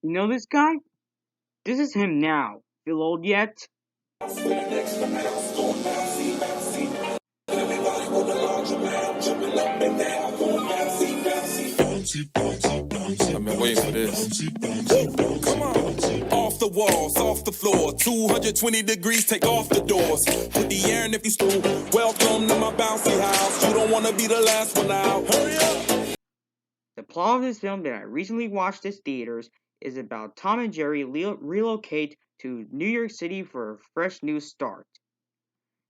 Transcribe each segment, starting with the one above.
You know this guy? This is him now. Feel old yet? I've been waiting for this. Come on. Off the walls, off the floor. 220 degrees, take off the doors. Put the air in if you stool. Welcome to my bouncy house. You don't want to be the last one out. Hurry up. The plot of this film that I recently watched in theaters is about Tom and Jerry relocate to New York City for a fresh new start.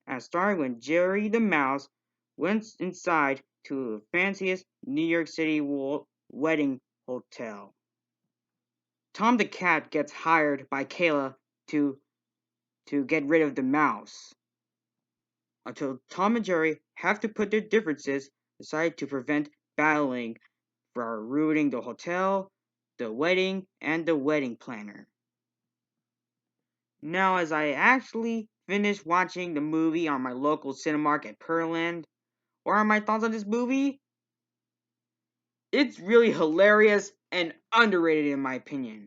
And starting when Jerry the Mouse went inside to the fanciest New York City wedding hotel. Tom the cat gets hired by Kayla to get rid of the mouse. Until Tom and Jerry have to put their differences aside to prevent battling for ruining the hotel, the wedding, and the wedding planner. Now, as I actually finished watching the movie on my local Cinemark at Pearland, what are my thoughts on this movie? It's really hilarious and underrated in my opinion.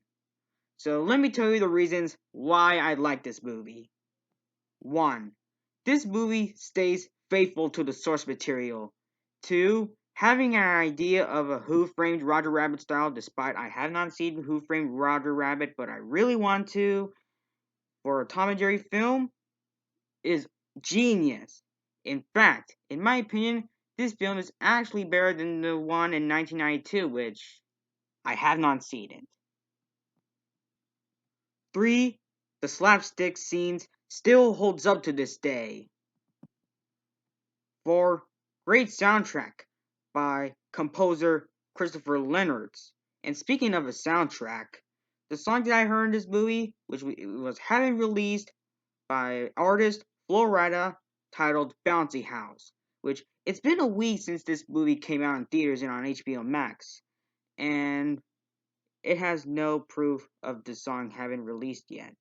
So let me tell you the reasons why I like this movie. 1. This movie stays faithful to the source material. 2. Having an idea of a Who Framed Roger Rabbit style, despite I have not seen Who Framed Roger Rabbit, but I really want to, for a Tom and Jerry film, is genius. In fact, in my opinion, this film is actually better than the one in 1992, which I have not seen it. 3. The slapstick scenes still holds up to this day. 4. Great soundtrack by composer Christopher Leonard. And speaking of a soundtrack, the song that I heard in this movie, which was having released by artist Florida, titled Bouncy House, which it's been a week since this movie came out in theaters and on HBO Max, and it has no proof of the song having released yet.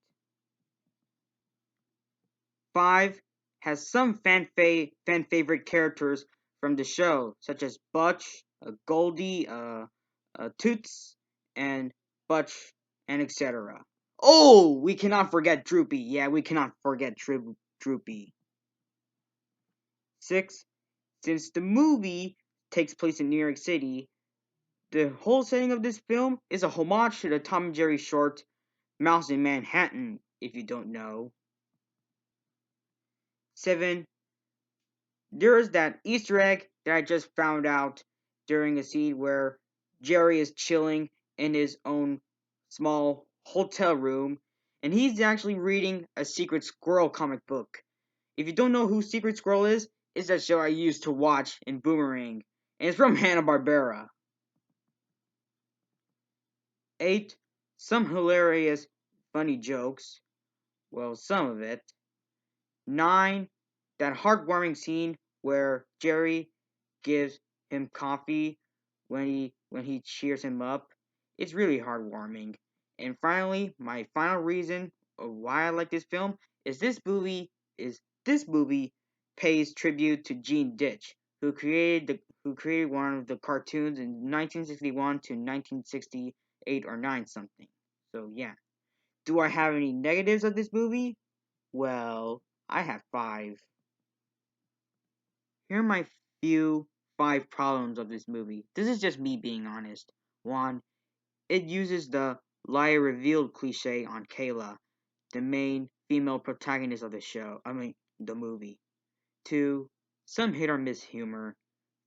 5 has some fan favorite characters from the show, such as Butch, Goldie, Toots, and Butch, and etc. Oh, we cannot forget Droopy. Yeah, we cannot forget Droopy. 6. Since the movie takes place in New York City, the whole setting of this film is a homage to the Tom and Jerry short Mouse in Manhattan, if you don't know. 7. There is that Easter egg that I just found out during a scene where Jerry is chilling in his own small hotel room, and he's actually reading a Secret Squirrel comic book. If you don't know who Secret Squirrel is, it's that show I used to watch in Boomerang, and it's from Hanna-Barbera. 8. Some hilarious, funny jokes. Well, some of it. 9. That heartwarming scene where Jerry gives him coffee when he cheers him up. It's really heartwarming. And finally, my final reason of why I like this film is this movie pays tribute to Gene Ditch, who created one of the cartoons in 1961 to 1968 or 9 something. So yeah. Do I have any negatives of this movie? Well, I have 5. Here are my 5 problems of this movie. This is just me being honest. 1. It uses the lie revealed cliche on Kayla, the main female protagonist of the movie. 2. Some hit or miss humor.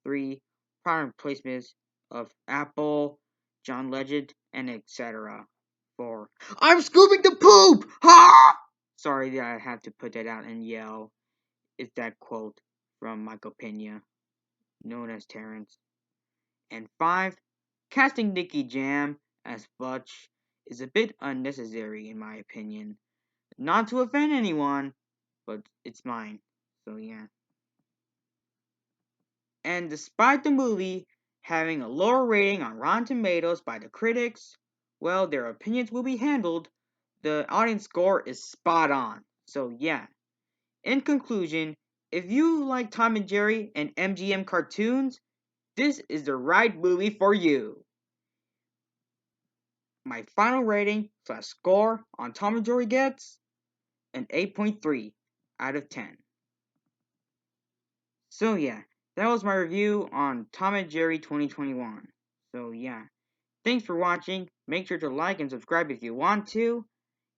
3. Product placements of Apple, John Legend, and etc. 4. I'm scooping the poop! Ha! Sorry that I had to put that out and yell. It's that quote from Michael Pena, known as Terrence. And 5. Casting Nicky Jam as Butch is a bit unnecessary in my opinion. Not to offend anyone, but it's mine. So yeah. And despite the movie having a lower rating on Rotten Tomatoes by the critics, well, their opinions will be handled. The audience score is spot on. So yeah. In conclusion, if you like Tom and Jerry and MGM cartoons, this is the right movie for you. My final rating / score on Tom and Jerry gets an 8.3 out of 10. So yeah, that was my review on Tom and Jerry 2021. So yeah, thanks for watching. Make sure to like and subscribe if you want to.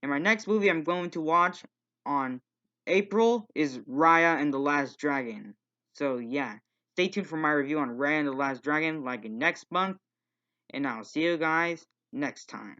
And my next movie I'm going to watch on April is Raya and the Last Dragon. So yeah, stay tuned for my review on Raya and the Last Dragon like next month. And I'll see you guys next time.